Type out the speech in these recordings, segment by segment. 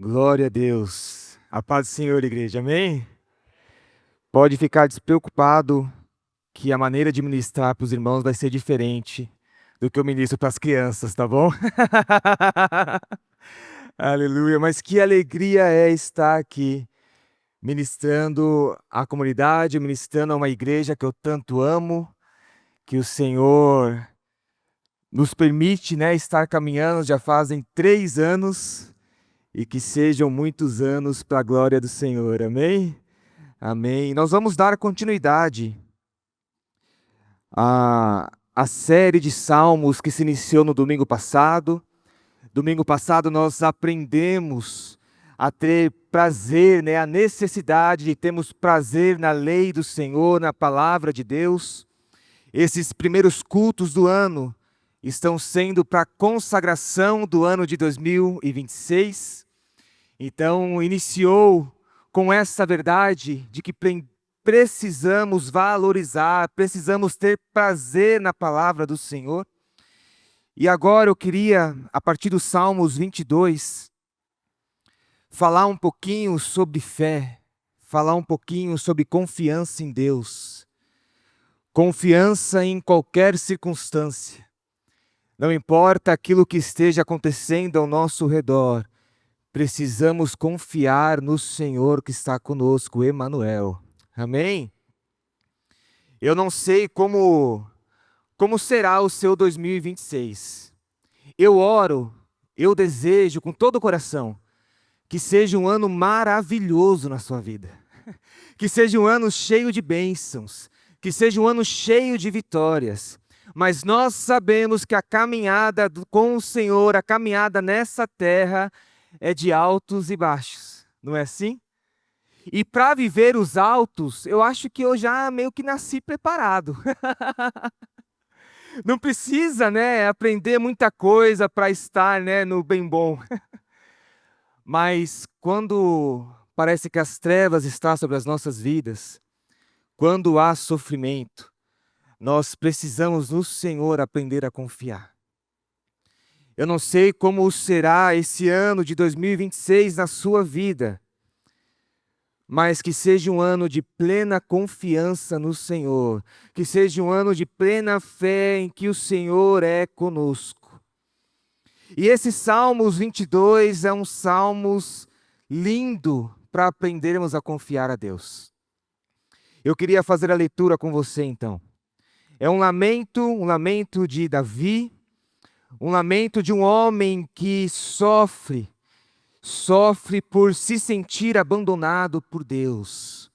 Glória a Deus. A paz do Senhor, igreja. Amém? Pode ficar despreocupado que a maneira de ministrar para os irmãos vai ser diferente do que eu ministro para as crianças, tá bom? Aleluia. Mas que alegria é estar aqui ministrando à comunidade, ministrando a uma igreja que eu tanto amo, que o Senhor nos permite, né, estar caminhando, já fazem 3 anos, e que sejam muitos anos para a glória do Senhor. Amém? Amém. Nós vamos dar continuidade à série de salmos que se iniciou no domingo passado. Domingo passado nós aprendemos a ter prazer, né, a necessidade de termos prazer na lei do Senhor, na palavra de Deus. Esses primeiros cultos do ano estão sendo para a consagração do ano de 2026. Então, iniciou com essa verdade de que precisamos valorizar, precisamos ter prazer na palavra do Senhor. E agora eu queria, a partir do Salmos 22, falar um pouquinho sobre fé, falar um pouquinho sobre confiança em Deus. Confiança em qualquer circunstância. Não importa aquilo que esteja acontecendo ao nosso redor, precisamos confiar no Senhor que está conosco, Emanuel. Amém? Eu não sei como será o seu 2026. Eu oro, eu desejo com todo o coração que seja um ano maravilhoso na sua vida. Que seja um ano cheio de bênçãos, que seja um ano cheio de vitórias. Mas nós sabemos que a caminhada com o Senhor, a caminhada nessa terra, é de altos e baixos, não é assim? E para viver os altos, eu acho que eu já meio que nasci preparado. Não precisa, né, aprender muita coisa para estar, né, no bem bom. Mas quando parece que as trevas estão sobre as nossas vidas, quando há sofrimento, nós precisamos no Senhor aprender a confiar. Eu não sei como será esse ano de 2026 na sua vida, mas que seja um ano de plena confiança no Senhor, que seja um ano de plena fé em que o Senhor é conosco. E esse Salmos 22 é um Salmos lindo para aprendermos a confiar a Deus. Eu queria fazer a leitura com você então. É um lamento de Davi, um lamento de um homem que sofre por se sentir abandonado por Deus.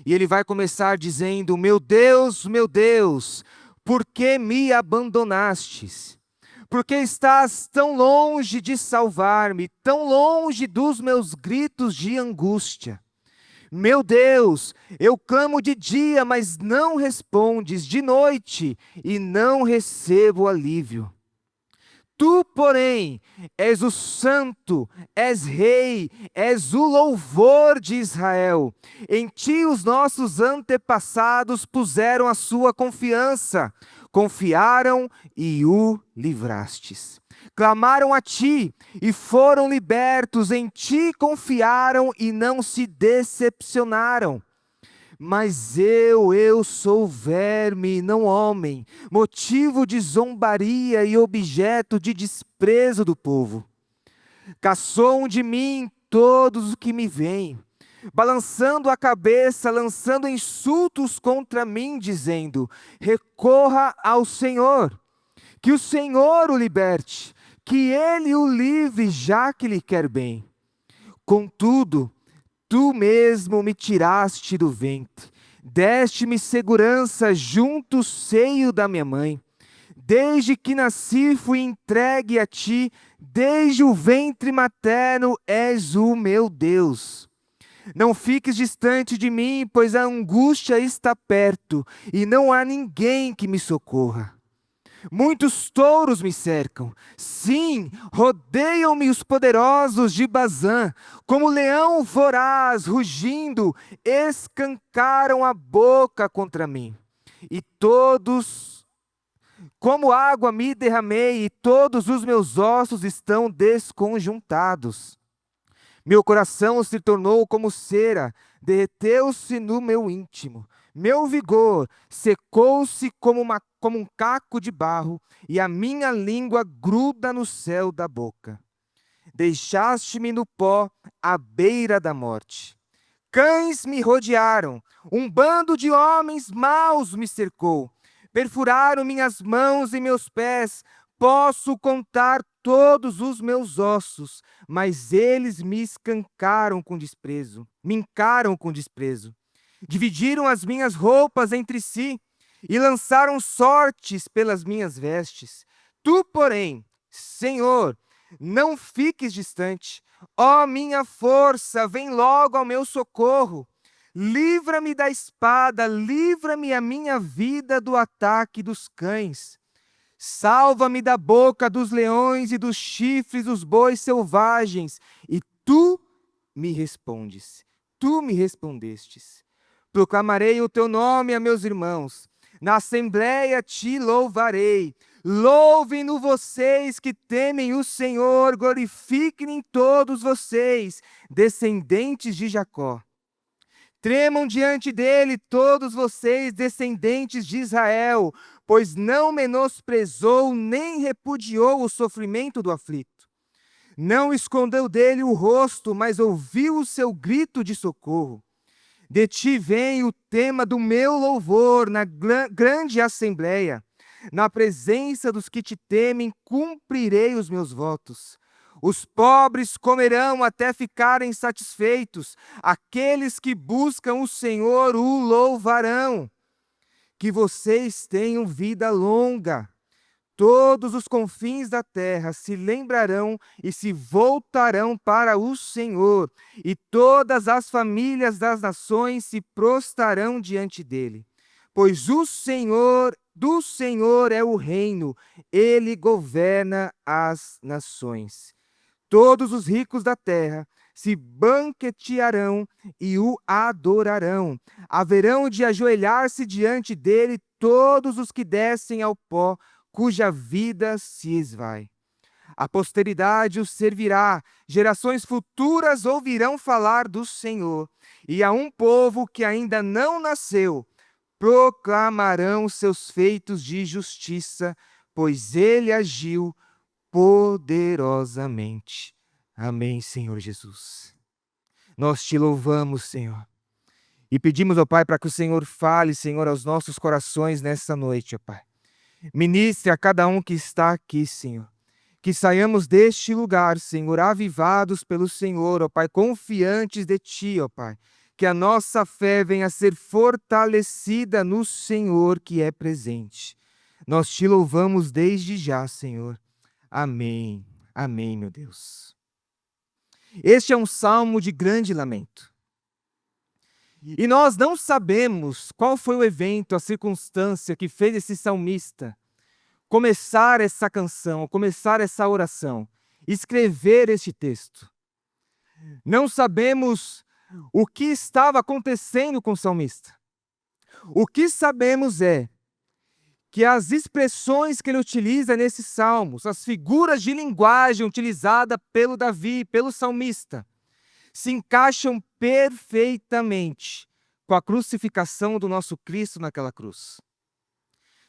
E ele vai começar dizendo: meu Deus, por que me abandonastes? Por que estás tão longe de salvar-me, tão longe dos meus gritos de angústia? Meu Deus, eu clamo de dia, mas não respondes, de noite, e não recebo alívio. Tu, porém, és o santo, és rei, és o louvor de Israel. Em ti os nossos antepassados puseram a sua confiança, confiaram e o livrastes. Clamaram a ti e foram libertos, em ti confiaram e não se decepcionaram. Mas eu sou verme, não homem, motivo de zombaria e objeto de desprezo do povo. Caçoam de mim todos os que me veem, balançando a cabeça, lançando insultos contra mim, dizendo: recorra ao Senhor, que o Senhor o liberte, que ele o livre, já que lhe quer bem. Contudo, tu mesmo me tiraste do ventre, deste-me segurança junto ao seio da minha mãe. Desde que nasci fui entregue a ti, desde o ventre materno és o meu Deus. Não fiques distante de mim, pois a angústia está perto, e não há ninguém que me socorra. Muitos touros me cercam, sim, rodeiam-me os poderosos de Bazã, como leão voraz, rugindo, escancaram a boca contra mim. E todos, como água me derramei, e todos os meus ossos estão desconjuntados. Meu coração se tornou como cera, derreteu-se no meu íntimo. Meu vigor secou-se como um caco de barro, e a minha língua gruda no céu da boca. Deixaste-me no pó, à beira da morte. Cães me rodearam, um bando de homens maus me cercou. Perfuraram minhas mãos e meus pés. Posso contar todos os meus ossos, mas eles me escancaram com desprezo, me encaram com desprezo. Dividiram as minhas roupas entre si e lançaram sortes pelas minhas vestes. Tu, porém, Senhor, não fiques distante. Ó minha força, vem logo ao meu socorro. Livra-me da espada, livra-me a minha vida do ataque dos cães. Salva-me da boca dos leões e dos chifres dos bois selvagens. E tu me respondes, tu me respondestes. Proclamarei o teu nome a meus irmãos. Na assembleia te louvarei. Louvem-no vocês que temem o Senhor, glorifiquem todos vocês, descendentes de Jacó. Tremam diante dele todos vocês, descendentes de Israel, pois não menosprezou nem repudiou o sofrimento do aflito. Não escondeu dele o rosto, mas ouviu o seu grito de socorro. De ti vem o tema do meu louvor na grande assembleia. Na presença dos que te temem, cumprirei os meus votos. Os pobres comerão até ficarem satisfeitos. Aqueles que buscam o Senhor o louvarão. Que vocês tenham vida longa. Todos os confins da terra se lembrarão e se voltarão para o Senhor, e todas as famílias das nações se prostrarão diante dele. Pois do Senhor é o reino, ele governa as nações. Todos os ricos da terra se banquetearão e o adorarão. Haverão de ajoelhar-se diante dele todos os que descem ao pó, cuja vida se esvai. A posteridade o servirá, gerações futuras ouvirão falar do Senhor, e a um povo que ainda não nasceu, proclamarão seus feitos de justiça, pois ele agiu poderosamente. Amém, Senhor Jesus. Nós te louvamos, Senhor, e pedimos ao Pai para que o Senhor fale, Senhor, aos nossos corações nesta noite, ó Pai. Ministre a cada um que está aqui, Senhor. Que saiamos deste lugar, Senhor, avivados pelo Senhor, ó Pai, confiantes de Ti, ó Pai. Que a nossa fé venha a ser fortalecida no Senhor que é presente. Nós Te louvamos desde já, Senhor. Amém. Amém, meu Deus. Este é um salmo de grande lamento. E nós não sabemos qual foi o evento, a circunstância que fez esse salmista começar essa canção, começar essa oração, escrever este texto. Não sabemos o que estava acontecendo com o salmista. O que sabemos é que as expressões que ele utiliza nesses salmos, as figuras de linguagem utilizadas pelo Davi, pelo salmista, se encaixam perfeitamente com a crucificação do nosso Cristo naquela cruz.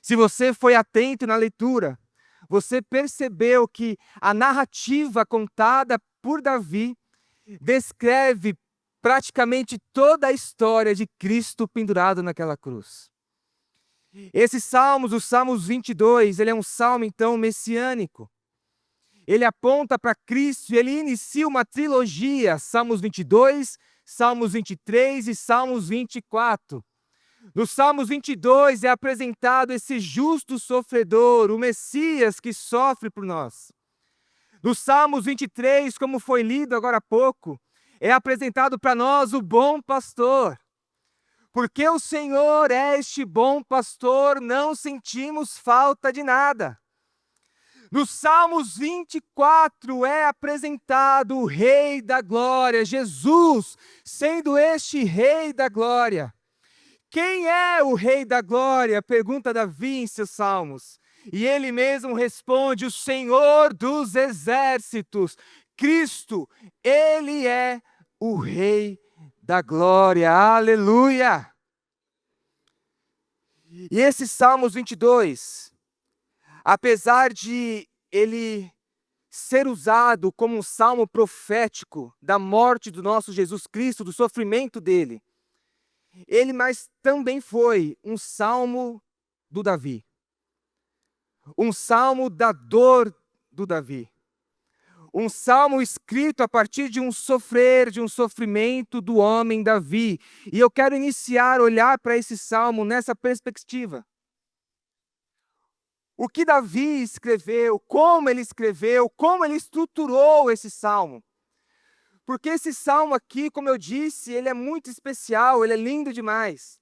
Se você foi atento na leitura, você percebeu que a narrativa contada por Davi descreve praticamente toda a história de Cristo pendurado naquela cruz. Esses salmos, o Salmos 22, ele é um salmo então messiânico. Ele aponta para Cristo e ele inicia uma trilogia, Salmos 22, Salmos 23 e Salmos 24. No Salmos 22 é apresentado esse justo sofredor, o Messias que sofre por nós. No Salmos 23, como foi lido agora há pouco, é apresentado para nós o bom pastor. Porque o Senhor é este bom pastor, não sentimos falta de nada. No Salmos 24 é apresentado o Rei da Glória, Jesus, sendo este Rei da Glória. Quem é o Rei da Glória? Pergunta Davi em seus salmos. E ele mesmo responde, o Senhor dos Exércitos. Cristo, Ele é o Rei da glória. Aleluia! E esse Salmos 22, apesar de ele ser usado como um salmo profético da morte do nosso Jesus Cristo, do sofrimento dele, ele mas também foi um salmo do Davi. Um salmo da dor do Davi. Um salmo escrito a partir de um sofrer, de um sofrimento do homem Davi. E eu quero iniciar a olhar para esse salmo nessa perspectiva. O que Davi escreveu, como ele estruturou esse salmo. Porque esse salmo aqui, como eu disse, ele é muito especial, ele é lindo demais.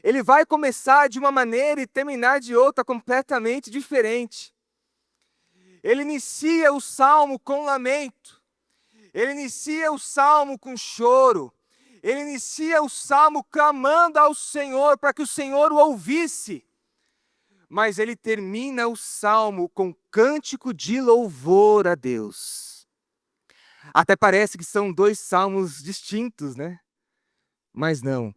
Ele vai começar de uma maneira e terminar de outra completamente diferente. Ele inicia o salmo com lamento. Ele inicia o salmo com choro. Ele inicia o salmo clamando ao Senhor para que o Senhor o ouvisse. Mas ele termina o salmo com cântico de louvor a Deus. Até parece que são dois salmos distintos, né? Mas não.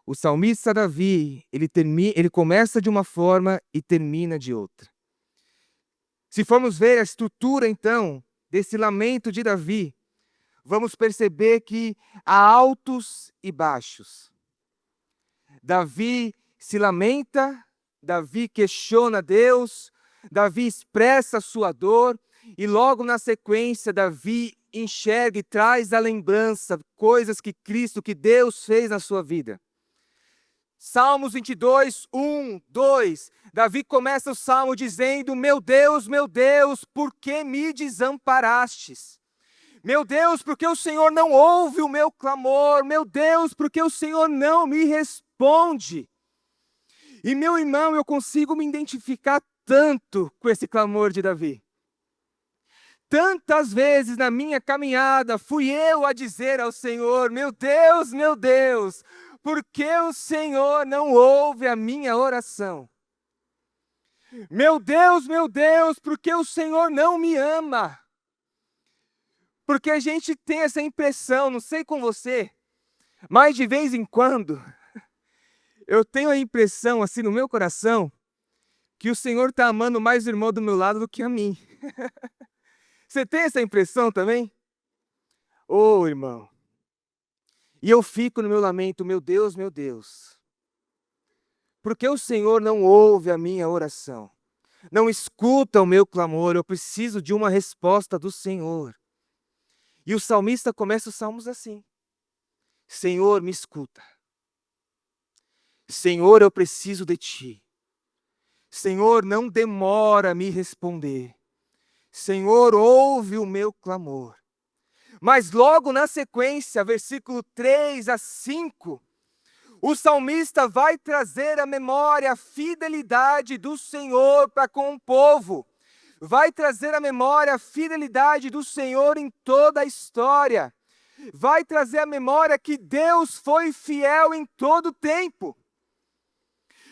O salmista Davi, ele começa de uma forma e termina de outra. Se formos ver a estrutura, então, desse lamento de Davi, vamos perceber que há altos e baixos. Davi se lamenta, Davi questiona Deus, Davi expressa a sua dor, e logo na sequência, Davi enxerga e traz à lembrança coisas que Cristo, que Deus fez na sua vida. Salmos 22, 1, 2. Davi começa o salmo dizendo: meu Deus, por que me desamparastes? Meu Deus, porque o Senhor não ouve o meu clamor? Meu Deus, porque o Senhor não me responde? E meu irmão, eu consigo me identificar tanto com esse clamor de Davi. Tantas vezes na minha caminhada fui eu a dizer ao Senhor: meu Deus, por que o Senhor não ouve a minha oração? Meu Deus, por que o Senhor não me ama? Porque a gente tem essa impressão, não sei com você, mas de vez em quando, eu tenho a impressão, assim, no meu coração, que o Senhor está amando mais o irmão do meu lado do que a mim. Você tem essa impressão também? Ô, irmão. E eu fico no meu lamento: meu Deus, porque o Senhor não ouve a minha oração? Não escuta o meu clamor? Eu preciso de uma resposta do Senhor. E o salmista começa os salmos assim: Senhor, me escuta. Senhor, eu preciso de Ti. Senhor, não demora a me responder. Senhor, ouve o meu clamor. Mas logo na sequência, versículo 3 a 5, o salmista vai trazer à memória a fidelidade do Senhor para com o povo. Vai trazer à memória a fidelidade do Senhor em toda a história. Vai trazer à memória que Deus foi fiel em todo o tempo.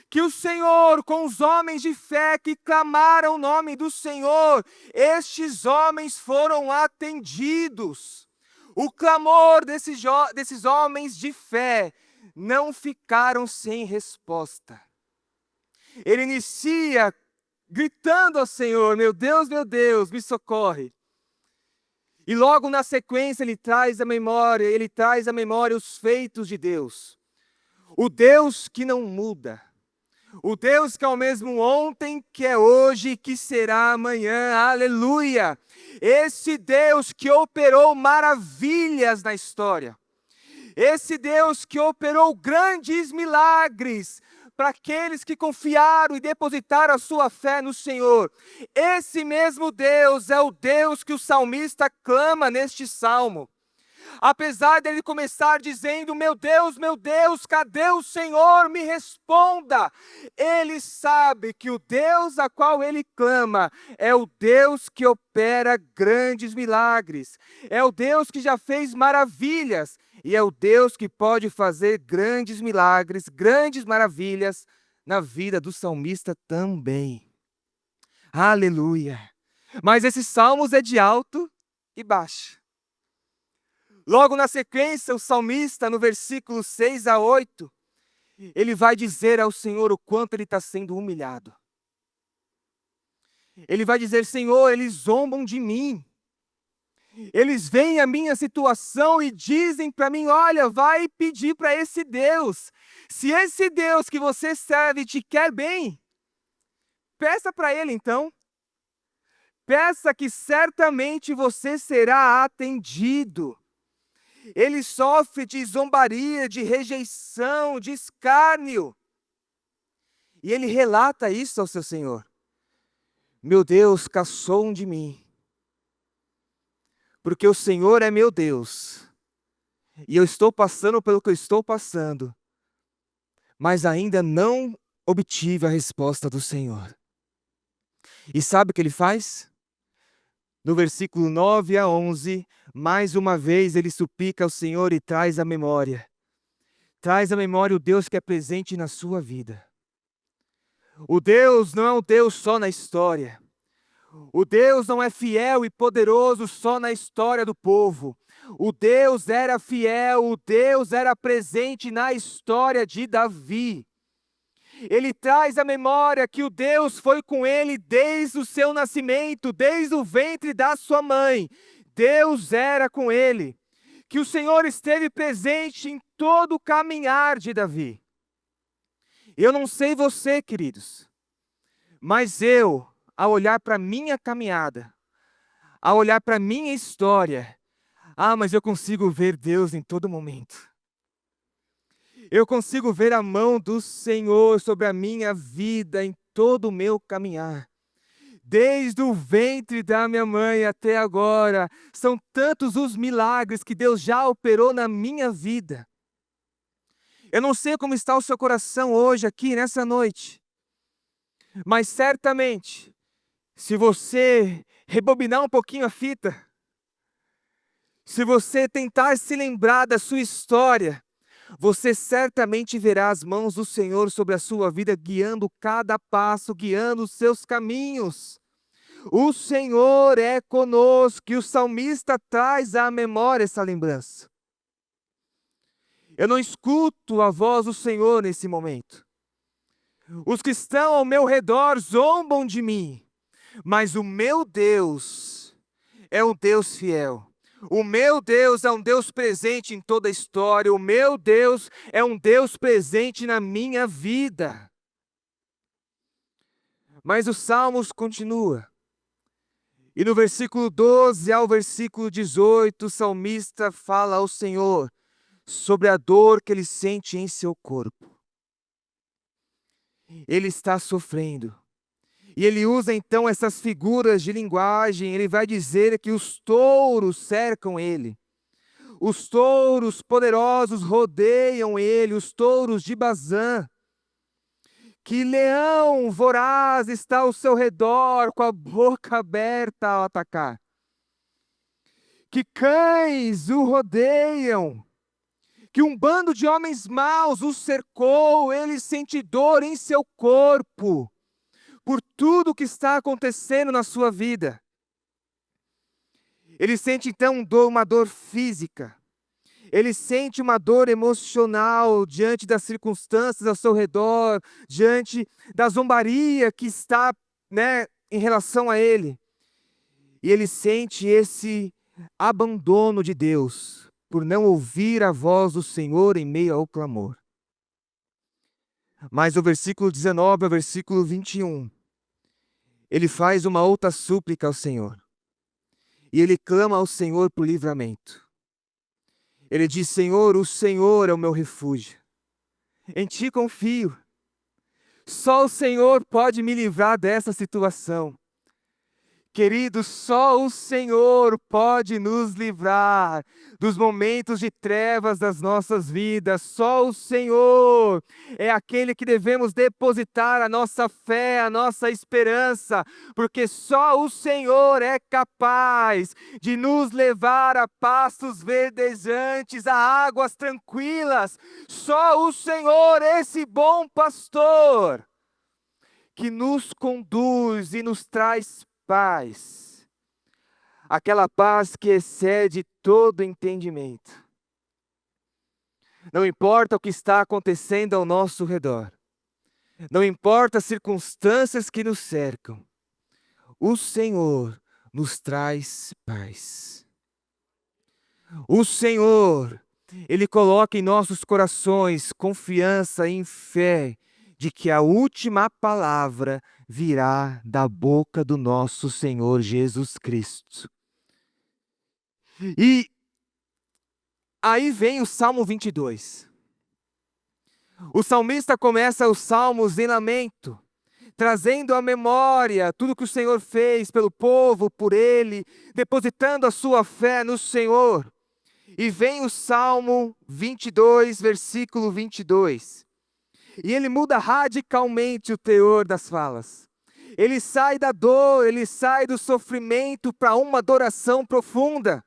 Que o Senhor, com os homens de fé que clamaram o nome do Senhor, estes homens foram atendidos. O clamor desses homens de fé não ficaram sem resposta. Ele inicia gritando ao Senhor: meu Deus, me socorre. E logo na sequência ele traz à memória os feitos de Deus. O Deus que não muda. O Deus que é o mesmo ontem, que é hoje e que será amanhã. Aleluia! Esse Deus que operou maravilhas na história. Esse Deus que operou grandes milagres para aqueles que confiaram e depositaram a sua fé no Senhor. Esse mesmo Deus é o Deus que o salmista clama neste salmo. Apesar dele começar dizendo: meu Deus, cadê o Senhor? Me responda. Ele sabe que o Deus a qual ele clama é o Deus que opera grandes milagres. É o Deus que já fez maravilhas. E é o Deus que pode fazer grandes milagres, grandes maravilhas na vida do salmista também. Aleluia! Mas esse salmos é de alto e baixa. Logo na sequência, o salmista, no versículo 6 a 8, ele vai dizer ao Senhor o quanto ele está sendo humilhado. Ele vai dizer: Senhor, eles zombam de mim. Eles veem a minha situação e dizem para mim: olha, vai pedir para esse Deus. Se esse Deus que você serve te quer bem, peça para Ele então. Peça que certamente você será atendido. Ele sofre de zombaria, de rejeição, de escárnio. E ele relata isso ao seu Senhor. Meu Deus, caçou de mim. Porque o Senhor é meu Deus. E eu estou passando pelo que eu estou passando. Mas ainda não obtive a resposta do Senhor. E sabe o que ele faz? No versículo 9 a 11, mais uma vez ele suplica ao Senhor e traz à memória. Traz à memória o Deus que é presente na sua vida. O Deus não é um Deus só na história. O Deus não é fiel e poderoso só na história do povo. O Deus era fiel, o Deus era presente na história de Davi. Ele traz à memória que o Deus foi com ele desde o seu nascimento, desde o ventre da sua mãe. Deus era com ele. Que o Senhor esteve presente em todo o caminhar de Davi. Eu não sei você, queridos, mas eu, ao olhar para a minha caminhada, ao olhar para a minha história, mas eu consigo ver Deus em todo momento. Eu consigo ver a mão do Senhor sobre a minha vida em todo o meu caminhar. Desde o ventre da minha mãe até agora, são tantos os milagres que Deus já operou na minha vida. Eu não sei como está o seu coração hoje, aqui, nessa noite. Mas certamente, se você rebobinar um pouquinho a fita, se você tentar se lembrar da sua história, você certamente verá as mãos do Senhor sobre a sua vida, guiando cada passo, guiando os seus caminhos. O Senhor é conosco, e o salmista traz à memória essa lembrança. Eu não escuto a voz do Senhor nesse momento. Os que estão ao meu redor zombam de mim, mas o meu Deus é um Deus fiel. O meu Deus é um Deus presente em toda a história. O meu Deus é um Deus presente na minha vida. Mas os Salmos continua. E no versículo 12 ao versículo 18, o salmista fala ao Senhor sobre a dor que ele sente em seu corpo. Ele está sofrendo. E ele usa então essas figuras de linguagem. Ele vai dizer que os touros cercam ele. Os touros poderosos rodeiam ele, os touros de Bazã. Que leão voraz está ao seu redor, com a boca aberta ao atacar. Que cães o rodeiam. Que um bando de homens maus o cercou, ele sente dor em seu corpo, por tudo o que está acontecendo na sua vida. Ele sente então uma dor física. Ele sente uma dor emocional diante das circunstâncias ao seu redor, diante da zombaria que está, em relação a ele. E ele sente esse abandono de Deus, por não ouvir a voz do Senhor em meio ao clamor. Mas o versículo 19 ao versículo 21, ele faz uma outra súplica ao Senhor. E ele clama ao Senhor por livramento. Ele diz: Senhor, o Senhor é o meu refúgio. Em ti confio. Só o Senhor pode me livrar dessa situação. Querido, só o Senhor pode nos livrar dos momentos de trevas das nossas vidas. Só o Senhor é aquele que devemos depositar a nossa fé, a nossa esperança, porque só o Senhor é capaz de nos levar a pastos verdejantes, a águas tranquilas. Só o Senhor, esse bom pastor, que nos conduz e nos traz paz. aquela paz que excede todo entendimento. Não importa o que está acontecendo ao nosso redor, não importa as circunstâncias que nos cercam, o Senhor nos traz paz. O Senhor, Ele coloca em nossos corações confiança e fé de que a última palavra virá da boca do nosso Senhor Jesus Cristo. E aí vem o Salmo 22. O salmista começa os salmos em lamento, trazendo à memória tudo que o Senhor fez pelo povo, por ele, depositando a sua fé no Senhor. E vem o Salmo 22, versículo 22. E ele muda radicalmente o teor das falas. Ele sai da dor, ele sai do sofrimento para uma adoração profunda.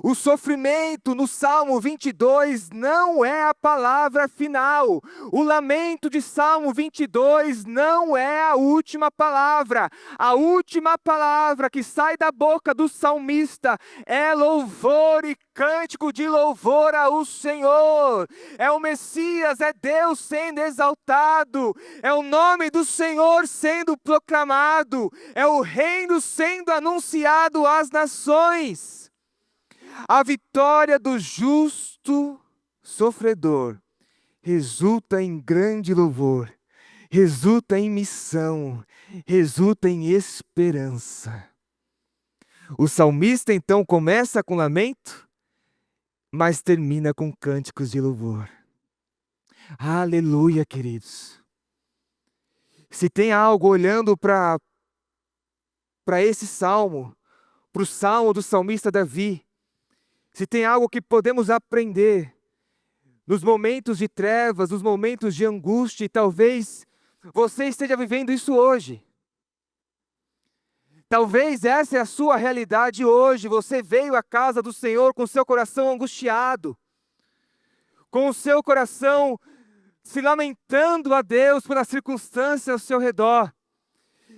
O sofrimento no Salmo 22 não é a palavra final. O lamento de Salmo 22 não é a última palavra. A última palavra que sai da boca do salmista é louvor e cântico de louvor ao Senhor. É o Messias, é Deus sendo exaltado. É o nome do Senhor sendo proclamado. É o reino sendo anunciado às nações. A vitória do justo sofredor resulta em grande louvor, resulta em missão, resulta em esperança. O salmista então começa com lamento, mas termina com cânticos de louvor. Aleluia, queridos. Se tem algo olhando para esse salmo, para o salmo do salmista Davi, se tem algo que podemos aprender nos momentos de trevas, nos momentos de angústia, e talvez você esteja vivendo isso hoje. Talvez essa é a sua realidade hoje. Você veio à casa do Senhor com seu coração angustiado, com o seu coração se lamentando a Deus pelas circunstâncias ao seu redor.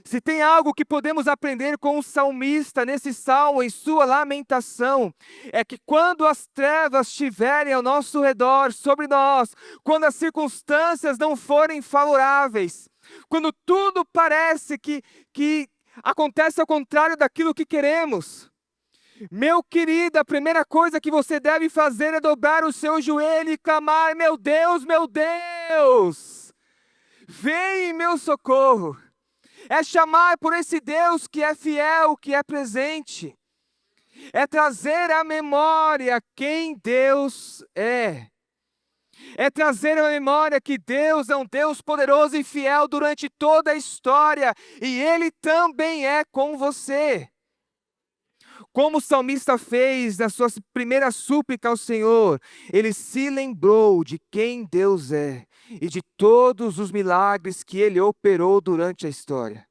Se tem algo que podemos aprender com o salmista nesse salmo, em sua lamentação, é que quando as trevas estiverem ao nosso redor, sobre nós, quando as circunstâncias não forem favoráveis, quando tudo parece que acontece ao contrário daquilo que queremos, meu querido, a primeira coisa que você deve fazer é dobrar o seu joelho e clamar: meu Deus, vem em meu socorro. É chamar por esse Deus que é fiel, que é presente. É trazer à memória quem Deus é. É trazer à memória que Deus é um Deus poderoso e fiel durante toda a história. E Ele também é com você. Como o salmista fez na sua primeira súplica ao Senhor, ele se lembrou de quem Deus é e de todos os milagres que Ele operou durante a história.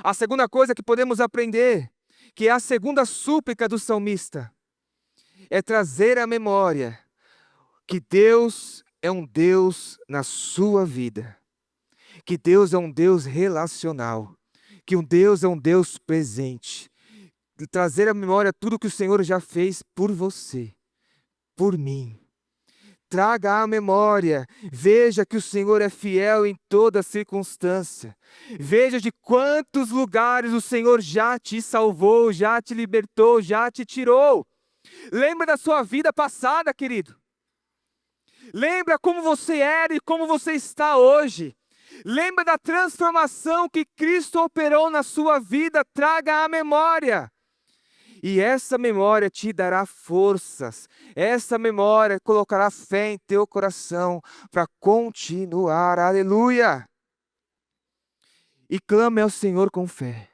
A segunda coisa que podemos aprender, que é a segunda súplica do salmista, é trazer à memória que Deus é um Deus na sua vida, que Deus é um Deus relacional, que um Deus é um Deus presente. Trazer à memória tudo que o Senhor já fez por você, por mim. Traga à memória, veja que o Senhor é fiel em toda circunstância. Veja de quantos lugares o Senhor já te salvou, já te libertou, já te tirou. Lembra da sua vida passada, querido. Lembra como você era e como você está hoje. Lembra da transformação que Cristo operou na sua vida, traga à memória. E essa memória te dará forças, essa memória colocará fé em teu coração para continuar, aleluia! E clame ao Senhor com fé.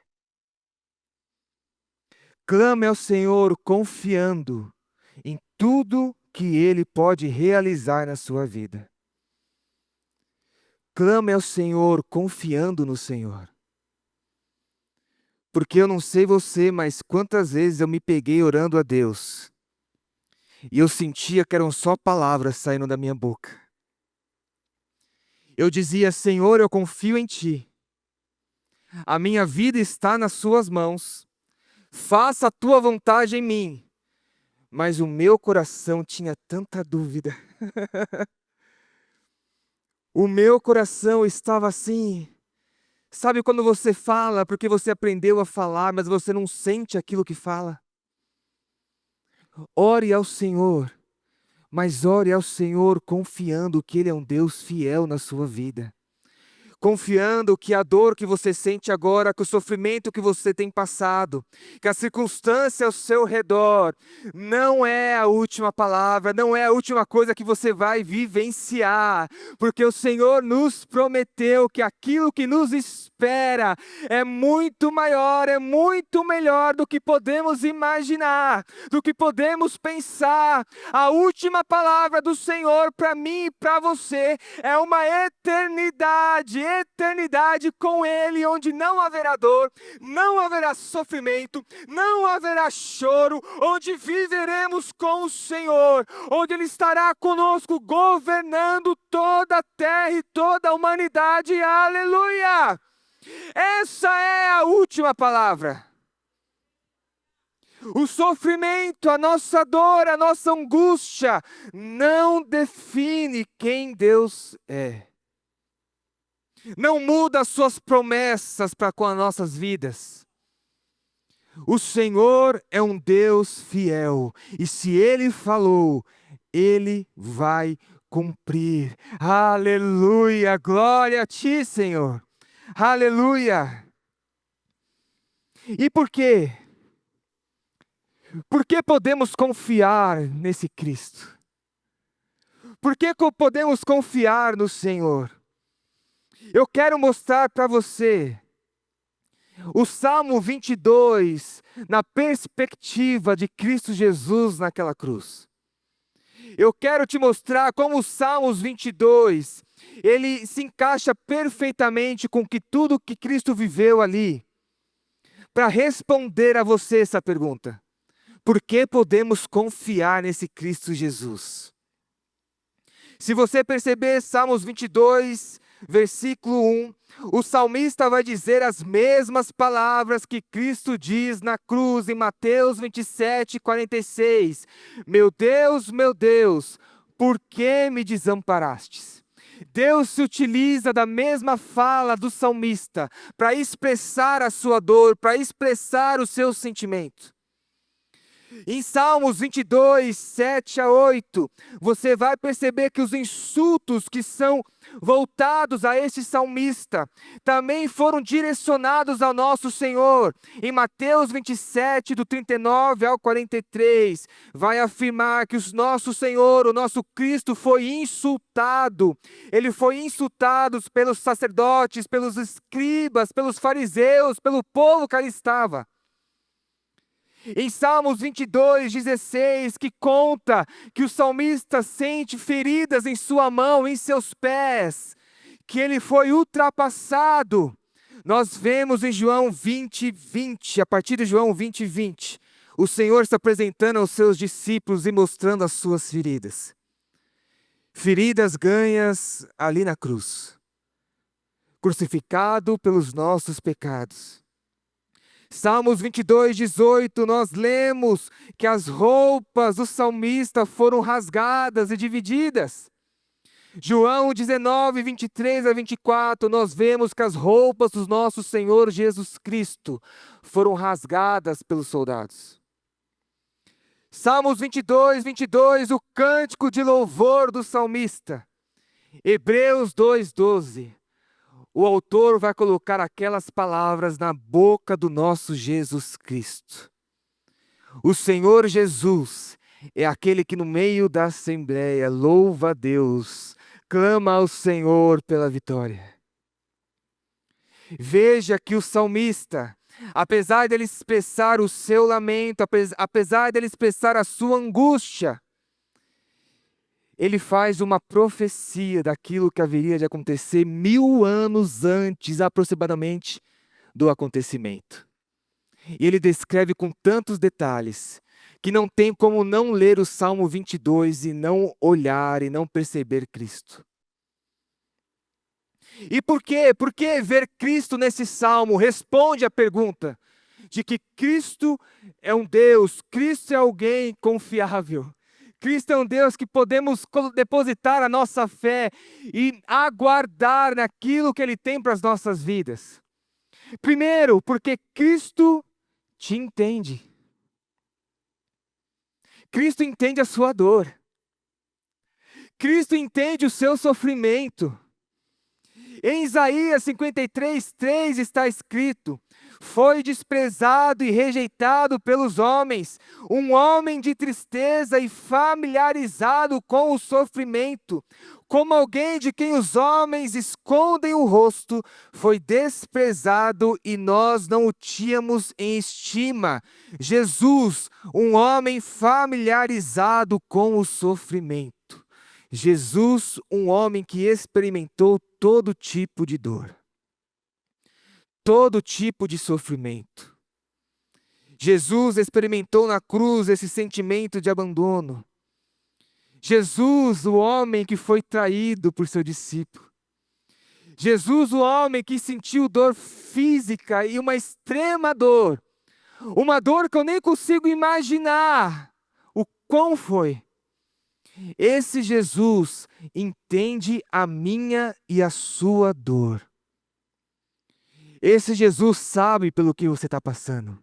Clame ao Senhor confiando em tudo que Ele pode realizar na sua vida. Clame ao Senhor confiando no Senhor. Porque eu não sei você, mas quantas vezes eu me peguei orando a Deus e eu sentia que eram só palavras saindo da minha boca. Eu dizia: Senhor, eu confio em Ti. A minha vida está nas Suas mãos. faça a tua vontade em mim. Mas o meu coração tinha tanta dúvida. O meu coração estava assim. Sabe quando você fala porque você aprendeu a falar, mas você não sente aquilo que fala? Ore ao Senhor, mas ore ao Senhor confiando que Ele é um Deus fiel na sua vida. Confiando que a dor que você sente agora, que o sofrimento que você tem passado, que a circunstância ao seu redor, não é a última palavra, não é a última coisa que você vai vivenciar, porque o Senhor nos prometeu que aquilo que nos espera é muito maior, é muito melhor do que podemos imaginar, do que podemos pensar. A última palavra do Senhor para mim e para você é uma eternidade com Ele, onde não haverá dor, não haverá sofrimento, não haverá choro, onde viveremos com o Senhor, onde Ele estará conosco, governando toda a terra e toda a humanidade. Aleluia! Essa é a última palavra. O sofrimento, a nossa dor, a nossa angústia não define quem Deus é. Não muda as suas promessas para com as nossas vidas. O Senhor é um Deus fiel, e se Ele falou, Ele vai cumprir. Aleluia, glória a Ti, Senhor. Aleluia. E por quê? Por que podemos confiar nesse Cristo? Por que podemos confiar no Senhor? Eu quero mostrar para você o Salmo 22 na perspectiva de Cristo Jesus naquela cruz. Eu quero te mostrar como o Salmos 22, ele se encaixa perfeitamente com tudo que Cristo viveu ali, para responder a você essa pergunta. Por que podemos confiar nesse Cristo Jesus? Se você perceber Salmos 22, versículo 1, o salmista vai dizer as mesmas palavras que Cristo diz na cruz em Mateus 27, 46. Meu Deus, por que me desamparastes? Deus se utiliza da mesma fala do salmista para expressar a sua dor, para expressar o seu sentimento. Em Salmos 22, 7 a 8, você vai perceber que os insultos que são voltados a esse salmista também foram direcionados ao nosso Senhor. Em Mateus 27, do 39 ao 43, vai afirmar que o nosso Senhor, o nosso Cristo, foi insultado. Ele foi insultado pelos sacerdotes, pelos escribas, pelos fariseus, pelo povo que ali estava. Em Salmos 22, 16, que conta que o salmista sente feridas em sua mão, em seus pés, que ele foi ultrapassado. Nós vemos em João 20, 20, a partir de João 20, 20, o Senhor se apresentando aos seus discípulos e mostrando as suas feridas. Feridas ganhas ali na cruz, crucificado pelos nossos pecados. Salmos 22, 18, nós lemos que as roupas do salmista foram rasgadas e divididas. João 19, 23 a 24, nós vemos que as roupas do nosso Senhor Jesus Cristo foram rasgadas pelos soldados. Salmos 22, 22, o cântico de louvor do salmista. Hebreus 2, 12. O autor vai colocar aquelas palavras na boca do nosso Jesus Cristo. O Senhor Jesus é aquele que no meio da assembleia louva a Deus, clama ao Senhor pela vitória. Veja que o salmista, apesar dele expressar o seu lamento, apesar dele expressar a sua angústia, ele faz uma profecia daquilo que haveria de acontecer 1000 anos antes, aproximadamente, do acontecimento. E ele descreve com tantos detalhes, que não tem como não ler o Salmo 22 e não olhar e não perceber Cristo. E por quê? Por que ver Cristo nesse Salmo? Responde a pergunta de que Cristo é um Deus, Cristo é alguém confiável. Cristo é um Deus que podemos depositar a nossa fé e aguardar naquilo que Ele tem para as nossas vidas. Primeiro, porque Cristo te entende. Cristo entende a sua dor. Cristo entende o seu sofrimento. Em Isaías 53:3 está escrito: foi desprezado e rejeitado pelos homens, um homem de tristeza e familiarizado com o sofrimento, como alguém de quem os homens escondem o rosto, foi desprezado e nós não o tínhamos em estima. Jesus, um homem familiarizado com o sofrimento. Jesus, um homem que experimentou todo tipo de dor, todo tipo de sofrimento. Jesus experimentou na cruz esse sentimento de abandono. Jesus, o homem que foi traído por seu discípulo. Jesus, o homem que sentiu dor física e uma extrema dor. Uma dor que eu nem consigo imaginar o quão foi. Esse Jesus entende a minha e a sua dor. Esse Jesus sabe pelo que você está passando.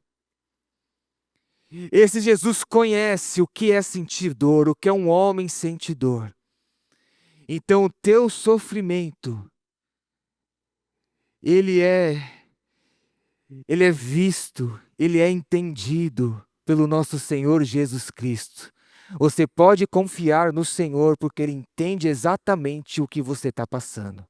Esse Jesus conhece o que é sentir dor, o que é um homem sente dor. Então o teu sofrimento, ele é visto, ele é entendido pelo nosso Senhor Jesus Cristo. Você pode confiar no Senhor porque Ele entende exatamente o que você está passando.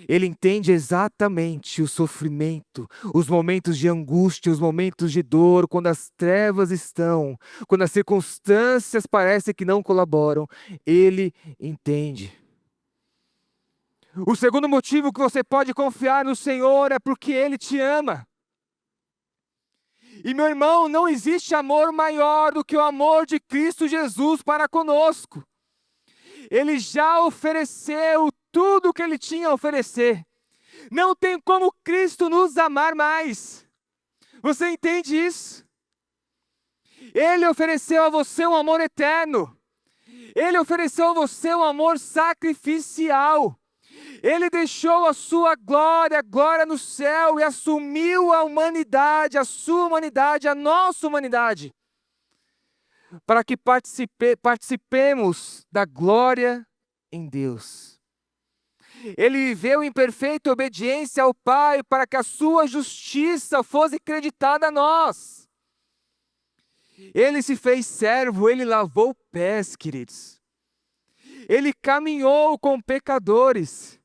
Ele entende exatamente o sofrimento, os momentos de angústia, os momentos de dor, quando as trevas estão, quando as circunstâncias parecem que não colaboram. Ele entende. O segundo motivo que você pode confiar no Senhor é porque Ele te ama. E meu irmão, não existe amor maior do que o amor de Cristo Jesus para conosco. Ele já ofereceu tudo o que Ele tinha a oferecer. Não tem como Cristo nos amar mais. Você entende isso? Ele ofereceu a você um amor eterno. Ele ofereceu a você um amor sacrificial. Ele deixou a sua glória no céu e assumiu a humanidade, a sua humanidade, a nossa humanidade, para que participemos da glória em Deus. Ele viveu em perfeita obediência ao Pai para que a sua justiça fosse creditada a nós. Ele se fez servo, ele lavou pés, queridos. Ele caminhou com pecadores,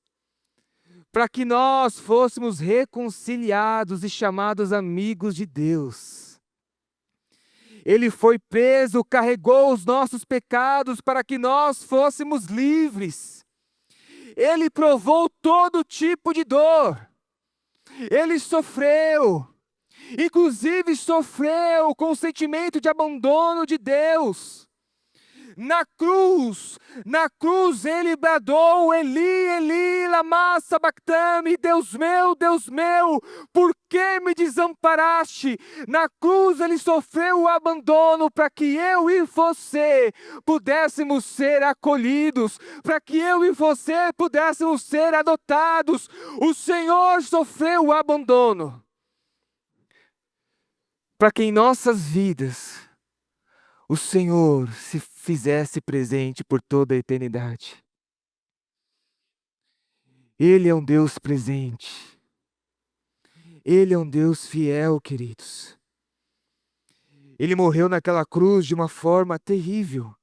para que nós fôssemos reconciliados e chamados amigos de Deus. Ele foi preso, carregou os nossos pecados para que nós fôssemos livres. Ele provou todo tipo de dor. Ele sofreu, inclusive sofreu com o sentimento de abandono de Deus. Na cruz ele bradou: Eli, Eli, lama sabachthani, Deus meu, por que me desamparaste? Na cruz ele sofreu o abandono para que eu e você pudéssemos ser acolhidos, para que eu e você pudéssemos ser adotados. O Senhor sofreu o abandono para que em nossas vidas o Senhor se fizesse presente por toda a eternidade. Ele é um Deus presente. Ele é um Deus fiel, queridos. Ele morreu naquela cruz de uma forma terrível.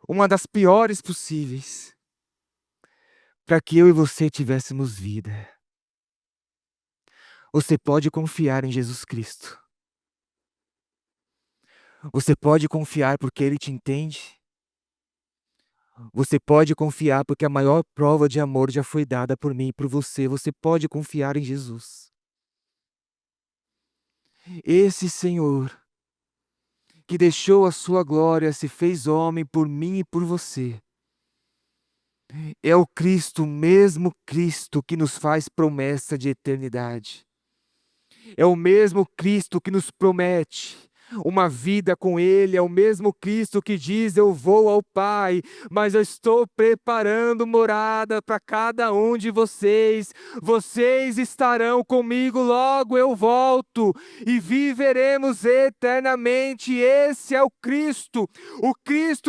Uma das piores possíveis. Para que eu e você tivéssemos vida. Você pode confiar em Jesus Cristo. Você pode confiar porque Ele te entende. Você pode confiar porque a maior prova de amor já foi dada por mim e por você. Você pode confiar em Jesus. Esse Senhor, que deixou a sua glória, se fez homem por mim e por você. É o Cristo, o mesmo Cristo que nos faz promessa de eternidade. É o mesmo Cristo que nos promete uma vida com Ele, é o mesmo Cristo que diz: eu vou ao Pai, mas eu estou preparando morada para cada um de vocês. Vocês estarão comigo, logo eu volto e viveremos eternamente. Esse é o Cristo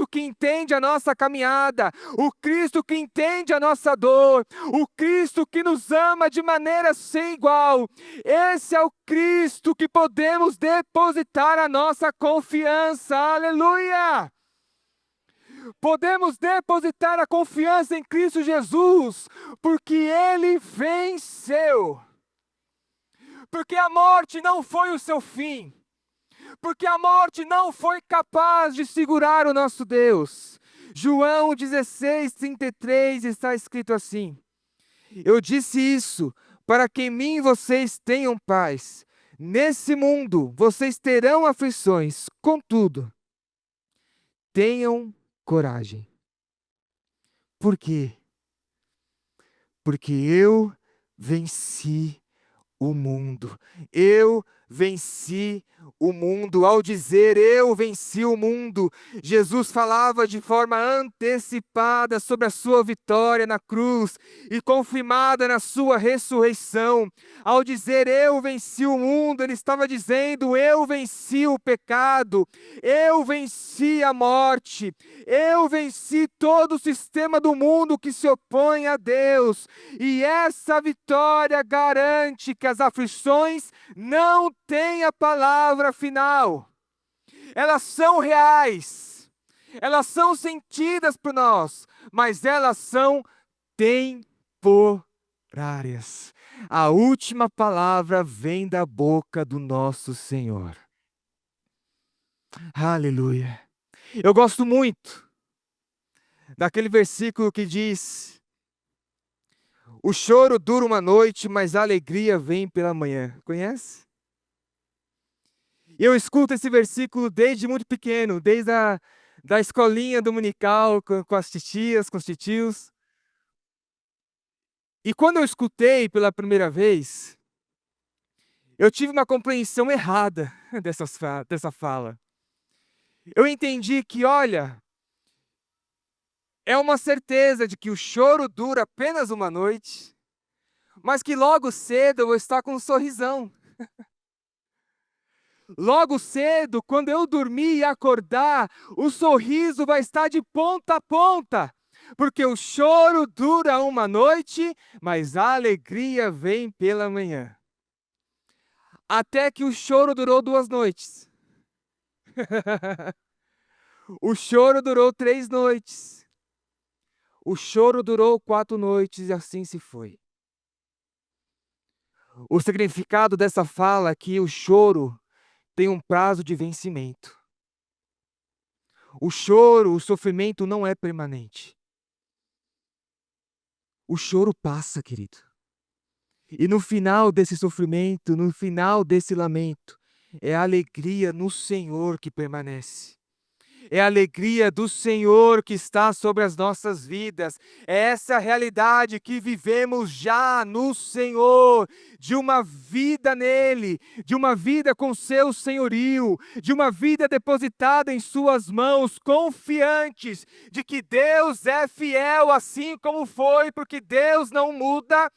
que entende a nossa caminhada, o Cristo que entende a nossa dor, o Cristo que nos ama de maneira sem igual. Esse é o Cristo que podemos depositar a nossa confiança, aleluia! Podemos depositar a confiança em Cristo Jesus, porque Ele venceu. Porque a morte não foi o seu fim. Porque a morte não foi capaz de segurar o nosso Deus. João 16:33 está escrito assim: eu disse isso para que em mim vocês tenham paz. Nesse mundo vocês terão aflições, contudo, tenham coragem. Por quê? Porque eu venci o mundo. Eu venci o mundo. Ao dizer eu venci o mundo, Jesus falava de forma antecipada sobre a sua vitória na cruz e confirmada na sua ressurreição. Ao dizer eu venci o mundo, ele estava dizendo: eu venci o pecado, eu venci a morte, eu venci todo o sistema do mundo que se opõe a Deus. E essa vitória garante que as aflições não têm a palavra final. Elas são reais, elas são sentidas por nós, mas elas são temporárias. A última palavra vem da boca do nosso Senhor. Aleluia. Eu gosto muito daquele versículo que diz: o choro dura uma noite, mas a alegria vem pela manhã. Conhece? Eu escuto esse versículo desde muito pequeno, desde da escolinha dominical, com as titias, com os titios. E quando eu escutei pela primeira vez, eu tive uma compreensão errada dessa fala. Eu entendi que, olha, é uma certeza de que o choro dura apenas uma noite, mas que logo cedo eu vou estar com um sorrisão. Logo cedo, quando eu dormir e acordar, o sorriso vai estar de ponta a ponta, porque o choro dura uma noite, mas a alegria vem pela manhã. Até que o choro durou 2 noites. O choro durou 3 noites. O choro durou 4 noites e assim se foi. O significado dessa fala é que o choro tem um prazo de vencimento. O choro, o sofrimento não é permanente. O choro passa, querido. E no final desse sofrimento, no final desse lamento, é a alegria no Senhor que permanece. É a alegria do Senhor que está sobre as nossas vidas. É essa realidade que vivemos já no Senhor, de uma vida nele, de uma vida com seu senhorio, de uma vida depositada em suas mãos, confiantes de que Deus é fiel assim como foi, porque Deus não muda.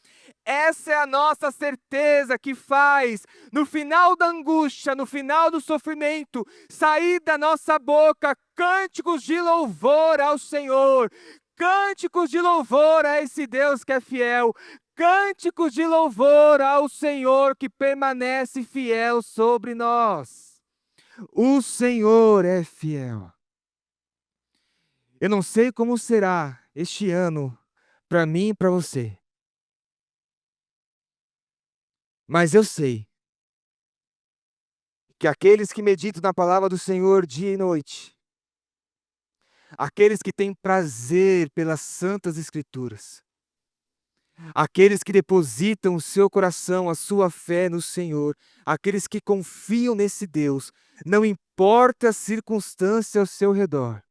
Essa é a nossa certeza que faz, no final da angústia, no final do sofrimento, sair da nossa boca cânticos de louvor ao Senhor, cânticos de louvor a esse Deus que é fiel, cânticos de louvor ao Senhor que permanece fiel sobre nós. O Senhor é fiel. Eu não sei como será este ano para mim e para você. Mas eu sei que aqueles que meditam na palavra do Senhor dia e noite, aqueles que têm prazer pelas santas escrituras, aqueles que depositam o seu coração, a sua fé no Senhor, aqueles que confiam nesse Deus, não importa a circunstância ao seu redor,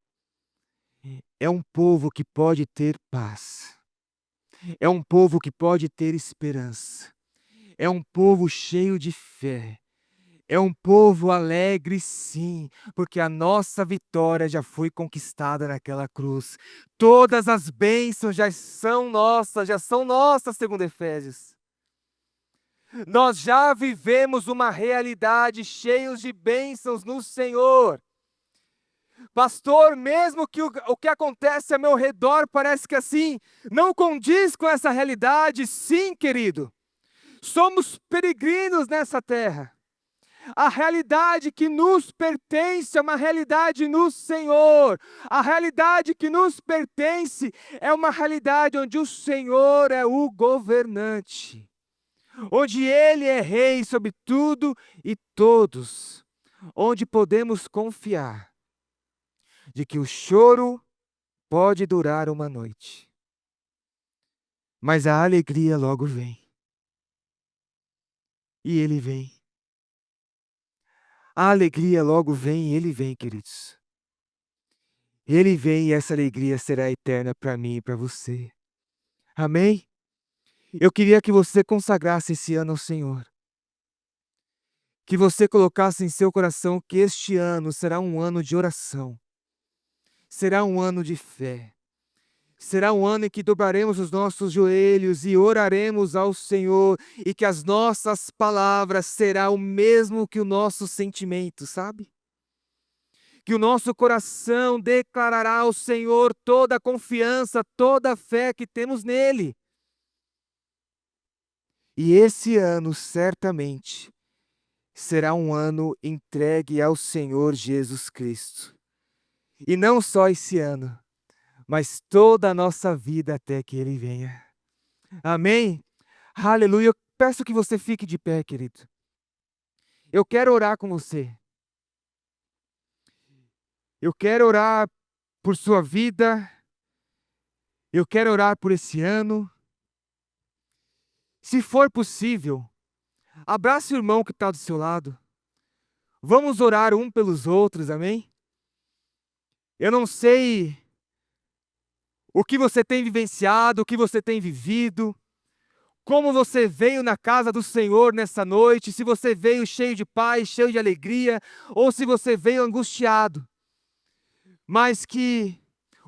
é um povo que pode ter paz, é um povo que pode ter esperança. É um povo cheio de fé. É um povo alegre, sim, porque a nossa vitória já foi conquistada naquela cruz. Todas as bênçãos já são nossas, segundo Efésios. Nós já vivemos uma realidade cheios de bênçãos no Senhor. Pastor, mesmo que o que acontece ao meu redor parece que assim, não condiz com essa realidade. Sim, querido. Somos peregrinos nessa terra. A realidade que nos pertence é uma realidade no Senhor. A realidade que nos pertence é uma realidade onde o Senhor é o governante. Onde Ele é rei sobre tudo e todos. Onde podemos confiar de que o choro pode durar uma noite, mas a alegria logo vem. E Ele vem. A alegria logo vem e Ele vem, queridos. Ele vem e essa alegria será eterna para mim e para você. Amém? Eu queria que você consagrasse esse ano ao Senhor. Que você colocasse em seu coração que este ano será um ano de oração. Será um ano de fé. Será um ano em que dobraremos os nossos joelhos e oraremos ao Senhor, e que as nossas palavras serão o mesmo que o nosso sentimento, sabe? Que o nosso coração declarará ao Senhor toda a confiança, toda a fé que temos nele. E esse ano, certamente, será um ano entregue ao Senhor Jesus Cristo. E não só esse ano, mas toda a nossa vida até que Ele venha. Amém? Aleluia. Eu peço que você fique de pé, querido. Eu quero orar com você. Eu quero orar por sua vida. Eu quero orar por esse ano. Se for possível, abrace o irmão que está do seu lado. Vamos orar um pelos outros, amém? Eu não sei o que você tem vivenciado, o que você tem vivido, como você veio na casa do Senhor nessa noite, se você veio cheio de paz, cheio de alegria, ou se você veio angustiado. Mas que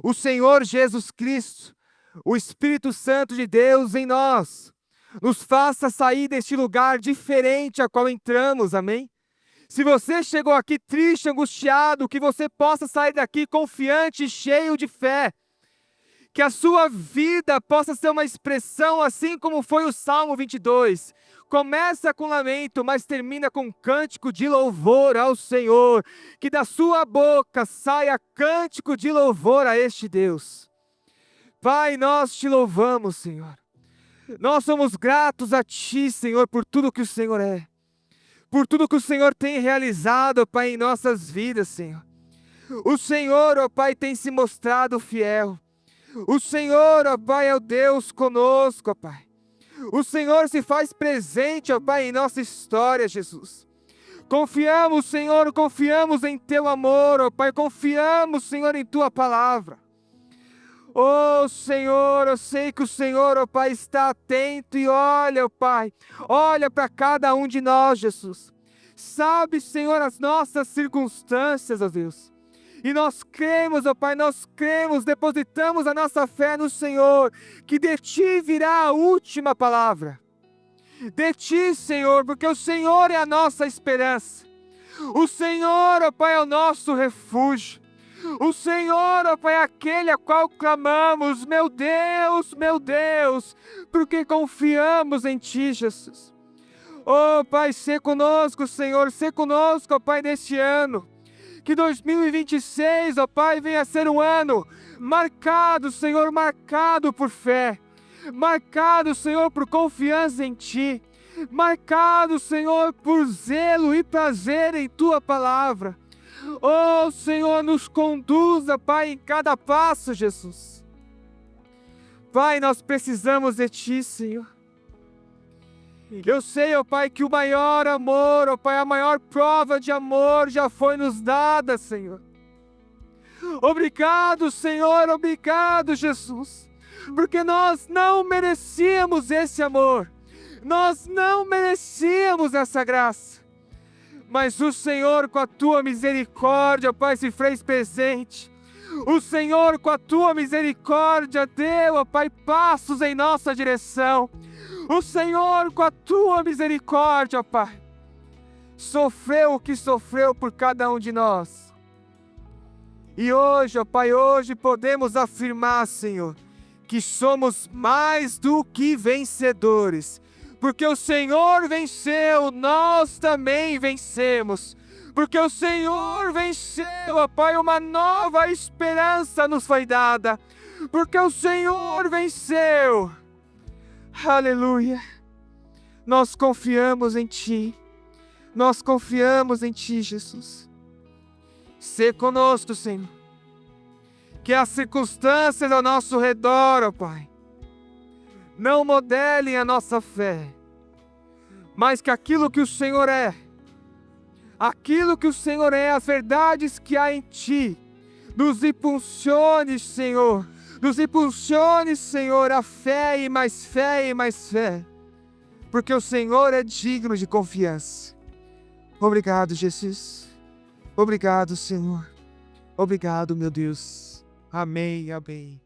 o Senhor Jesus Cristo, o Espírito Santo de Deus em nós, nos faça sair deste lugar diferente a qual entramos, amém? Se você chegou aqui triste, angustiado, que você possa sair daqui confiante e cheio de fé. Que a sua vida possa ser uma expressão assim como foi o Salmo 22. Começa com lamento, mas termina com um cântico de louvor ao Senhor. Que da sua boca saia cântico de louvor a este Deus. Pai, nós te louvamos, Senhor. Nós somos gratos a Ti, Senhor, por tudo que o Senhor é. Por tudo que o Senhor tem realizado, Pai, em nossas vidas, Senhor. O Senhor, ó Pai, tem se mostrado fiel. O Senhor, ó Pai, é o Deus conosco, ó Pai. O Senhor se faz presente, ó Pai, em nossa história, Jesus. Confiamos, Senhor, confiamos em Teu amor, ó Pai. Confiamos, Senhor, em Tua palavra. Oh, Senhor, eu sei que o Senhor, ó Pai, está atento e olha, ó Pai. Olha para cada um de nós, Jesus. Sabe, Senhor, as nossas circunstâncias, ó Deus. E nós cremos, ó Pai, nós cremos, depositamos a nossa fé no Senhor, que de Ti virá a última palavra. De Ti, Senhor, porque o Senhor é a nossa esperança. O Senhor, ó Pai, é o nosso refúgio. O Senhor, ó Pai, é aquele a qual clamamos, meu Deus, porque confiamos em Ti, Jesus. Ó Pai, sê conosco, Senhor, sê conosco, ó Pai, neste ano. Que 2026, ó Pai, venha a ser um ano marcado, Senhor, marcado por fé. Marcado, Senhor, por confiança em Ti. Marcado, Senhor, por zelo e prazer em Tua palavra. Oh, Senhor, nos conduza, Pai, em cada passo, Jesus. Pai, nós precisamos de Ti, Senhor. Eu sei, ó Pai, que o maior amor, ó Pai, a maior prova de amor já foi nos dada, Senhor. Obrigado, Senhor, obrigado, Jesus. Porque nós não merecíamos esse amor. Nós não merecíamos essa graça, mas o Senhor, com a tua misericórdia, Pai, se fez presente. O Senhor, com a tua misericórdia, deu, ó Pai, passos em nossa direção. O Senhor, com a tua misericórdia, ó Pai, sofreu o que sofreu por cada um de nós. E hoje, ó Pai, hoje podemos afirmar, Senhor, que somos mais do que vencedores. Porque o Senhor venceu, nós também vencemos. Porque o Senhor venceu, ó Pai, uma nova esperança nos foi dada. Porque o Senhor venceu. Aleluia. Nós confiamos em Ti. Nós confiamos em Ti, Jesus. Sê conosco, Senhor. Que as circunstâncias ao nosso redor, ó Pai, não modelem a nossa fé, mas que aquilo que o Senhor é, as verdades que há em Ti, nos impulsione, Senhor, a fé e mais fé e mais fé, porque o Senhor é digno de confiança. Obrigado, Jesus. Obrigado, Senhor. Obrigado, meu Deus. Amém, amém.